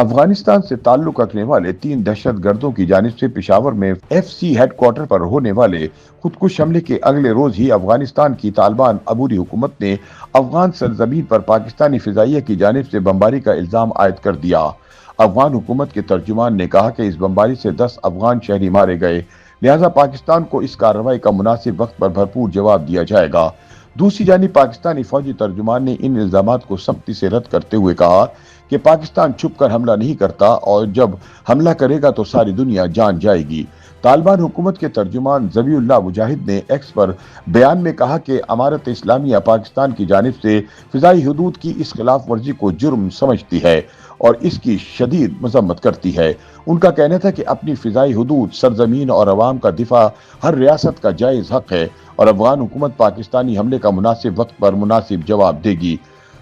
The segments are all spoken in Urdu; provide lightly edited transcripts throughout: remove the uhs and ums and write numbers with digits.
افغانستان سے تعلق رکھنے والے 3 دہشت گردوں کی جانب سے پشاور میں ایف سی ہیڈ کوارٹر پر ہونے والے خودکش حملے کے اگلے روز ہی افغانستان کی طالبان عبوری حکومت نے افغان سرزمین پر پاکستانی فضائیہ کی جانب سے بمباری کا الزام عائد کر دیا۔ افغان حکومت کے ترجمان نے کہا کہ اس بمباری سے 10 افغان شہری مارے گئے، لہٰذا پاکستان کو اس کارروائی کا مناسب وقت پر بھرپور جواب دیا جائے گا۔ دوسری جانب پاکستانی فوجی ترجمان نے ان الزامات کو سختی سے رد کرتے ہوئے کہا کہ پاکستان چھپ کر حملہ نہیں کرتا اور جب حملہ کرے گا تو ساری دنیا جان جائے گی۔ طالبان حکومت کے ترجمان ذبیح اللہ مجاہد نے ایکس پر بیان میں کہا کہ امارت اسلامیہ پاکستان کی جانب سے فضائی حدود کی اس خلاف ورزی کو جرم سمجھتی ہے اور اس کی شدید مذمت کرتی ہے۔ ان کا کہنا تھا کہ اپنی فضائی حدود، سرزمین اور عوام کا دفاع ہر ریاست کا جائز حق ہے اور افغان حکومت پاکستانی حملے کا مناسب وقت پر مناسب جواب دے گی۔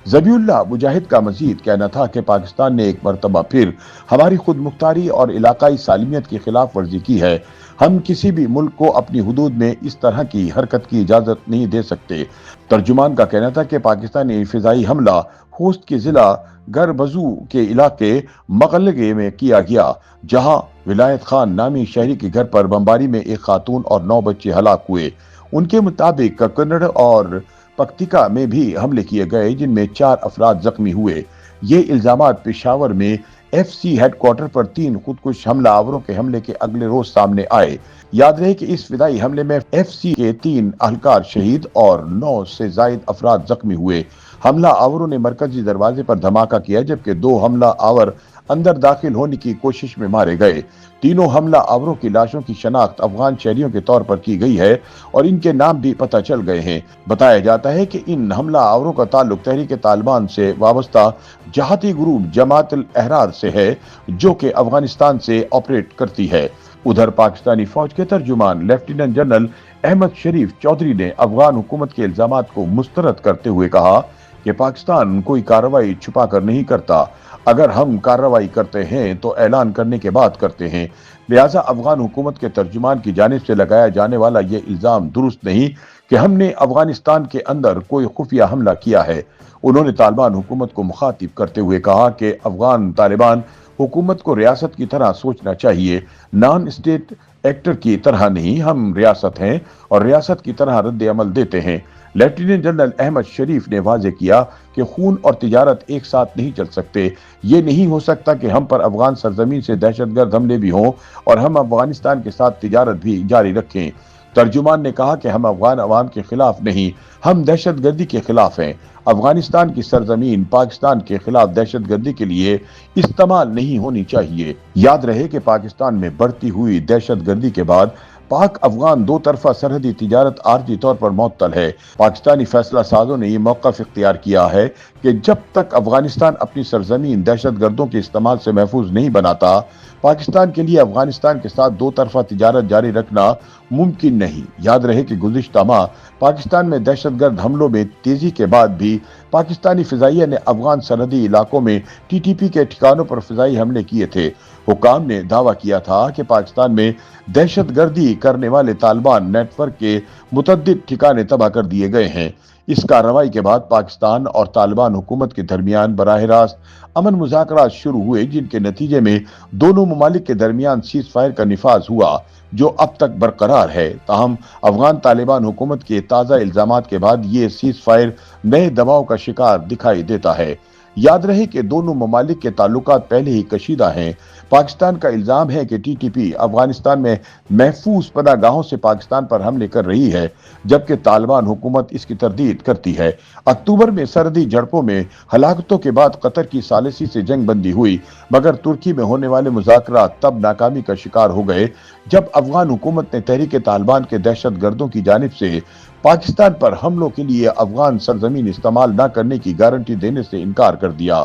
ذبیح اللہ مجاہد کا مزید کہنا تھا کہ پاکستان نے ایک مرتبہ پھر ہماری خود مختاری اور علاقائی سالمیت کی خلاف ورزی کی ہے۔ ہم کسی بھی ملک کو اپنی حدود میں اس طرح کی حرکت کی اجازت نہیں دے سکتے۔ ترجمان کا کہنا تھا کہ پاکستانی فضائی حملہ خوست کے ضلع گربزو کے علاقے مغلگے میں کیا گیا، جہاں ولایت خان نامی شہری کے گھر پر بمباری میں ایک خاتون اور 9 بچے ہلاک ہوئے۔ ان کے مطابق کنڑ اور پکتیکا میں بھی حملے کیے گئے جن میں 4 افراد زخمی ہوئے۔ یہ الزامات پشاور میں ایف سی ہیڈ کوارٹر پر 3 خودکش حملہ آوروں کے حملے کے اگلے روز سامنے آئے۔ یاد رہے کہ اس فدائی حملے میں ایف سی کے 3 اہلکار شہید اور 9 سے زائد افراد زخمی ہوئے۔ حملہ آوروں نے مرکزی دروازے پر دھماکہ کیا جبکہ 2 حملہ آور اندر داخل ہونے کی کوشش میں مارے گئے۔ تینوں حملہ آوروں کی لاشوں کی شناخت افغان شہریوں کے طور پر کی گئی ہے اور ان کے نام بھی پتہ چل گئے ہیں۔ بتایا جاتا ہے کہ ان حملہ آوروں کا تعلق تحریک طالبان سے وابستہ جہادی گروپ جماعت الاحرار سے ہے جو کہ افغانستان سے آپریٹ کرتی ہے۔ ادھر پاکستانی فوج کے ترجمان لیفٹیننٹ جنرل احمد شریف چودھری نے افغان حکومت کے الزامات کو مسترد کرتے ہوئے کہا کہ پاکستان کوئی کارروائی چھپا کر نہیں کرتا۔ اگر ہم کارروائی کرتے ہیں تو اعلان کرنے کے بعد کرتے ہیں، لہٰذا افغان حکومت کے ترجمان کی جانب سے لگایا جانے والا یہ الزام درست نہیں کہ ہم نے افغانستان کے اندر کوئی خفیہ حملہ کیا ہے۔ انہوں نے طالبان حکومت کو مخاطب کرتے ہوئے کہا کہ افغان طالبان حکومت کو ریاست کی طرح سوچنا چاہیے، نان اسٹیٹ ایکٹر کی طرح نہیں۔ ہم ریاست ہیں اور ریاست کی طرح رد عمل دیتے ہیں۔ لیفٹیننٹ جنرل احمد شریف نے واضح کیا کہ خون اور تجارت ایک ساتھ نہیں چل سکتے۔ یہ نہیں ہو سکتا کہ ہم پر افغان سرزمین سے دہشت گرد حملے بھی ہوں اور ہم افغانستان کے ساتھ تجارت بھی جاری رکھیں۔ ترجمان نے کہا کہ ہم افغان عوام کے خلاف نہیں، ہم دہشت گردی کے خلاف ہیں۔ افغانستان کی سرزمین پاکستان کے خلاف دہشت گردی کے لیے استعمال نہیں ہونی چاہیے۔ یاد رہے کہ پاکستان میں بڑھتی ہوئی دہشت گردی کے بعد پاک افغان 2 طرفہ سرحدی تجارت عارضی طور پر معطل ہے۔ پاکستانی فیصلہ سازوں نے یہ موقف اختیار کیا ہے کہ جب تک افغانستان اپنی سرزمین دہشت گردوں کے استعمال سے محفوظ نہیں بناتا، پاکستان کے لیے افغانستان کے ساتھ 2 طرفہ تجارت جاری رکھنا ممکن نہیں۔ یاد رہے کہ گزشتہ ماہ پاکستان میں دہشت گرد حملوں میں تیزی کے بعد بھی پاکستانی فضائیہ نے افغان سرحدی علاقوں میں ٹی ٹی پی کے ٹھکانوں پر فضائی حملے کیے تھے۔ حکام نے دعویٰ کیا تھا کہ پاکستان میں دہشت گردی کرنے والے طالبان نیٹ ورک کے متعدد ٹھکانے تباہ کر دیے گئے ہیں۔ اس کارروائی کے بعد پاکستان اور طالبان حکومت کے درمیان براہ راست امن مذاکرات شروع ہوئے جن کے نتیجے میں دونوں ممالک کے درمیان سیز فائر کا نفاذ ہوا جو اب تک برقرار ہے۔ تاہم افغان طالبان حکومت کے تازہ الزامات کے بعد یہ سیز فائر نئے دباؤ کا شکار دکھائی دیتا ہے۔ یاد رہے کہ دونوں ممالک کے تعلقات پہلے ہی کشیدہ ہیں۔ پاکستان کا الزام ہے کہ ٹی ٹی پی افغانستان میں محفوظ پناہ گاہوں سے پاکستان پر حملے کر رہی ہے جبکہ طالبان حکومت اس کی تردید کرتی ہے۔ اکتوبر میں سرحدی جھڑپوں میں ہلاکتوں کے بعد قطر کی ثالثی سے جنگ بندی ہوئی مگر ترکی میں ہونے والے مذاکرات تب ناکامی کا شکار ہو گئے جب افغان حکومت نے تحریک طالبان کے دہشت گردوں کی جانب سے پاکستان پر حملوں کے لیے افغان سرزمین استعمال نہ کرنے کی گارنٹی دینے سے انکار کر دیا۔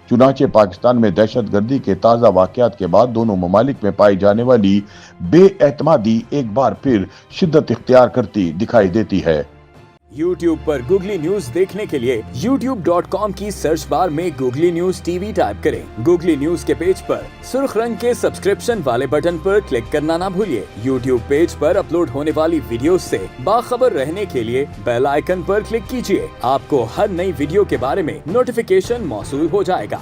چنانچہ پاکستان میں دہشت گردی کے تازہ واقعات کے بعد دونوں ممالک میں پائی جانے والی بے اعتمادی ایک بار پھر شدت اختیار کرتی دکھائی دیتی ہے۔ YouTube پر گوگلی نیوز دیکھنے کے لیے youtube.com کی سرچ بار میں googly news T V type کریں۔ گوگلی نیوز کے پیج پر سرخ رنگ کے سبسکرپشن والے بٹن پر کلک کرنا نہ بھولیے۔ YouTube پیج پر اپلوڈ ہونے والی ویڈیوز سے باخبر رہنے کے لیے بیل آئیکن پر کلک کیجیے۔ آپ کو ہر نئی ویڈیو کے بارے میں نوٹیفیکیشن موصول ہو جائے گا۔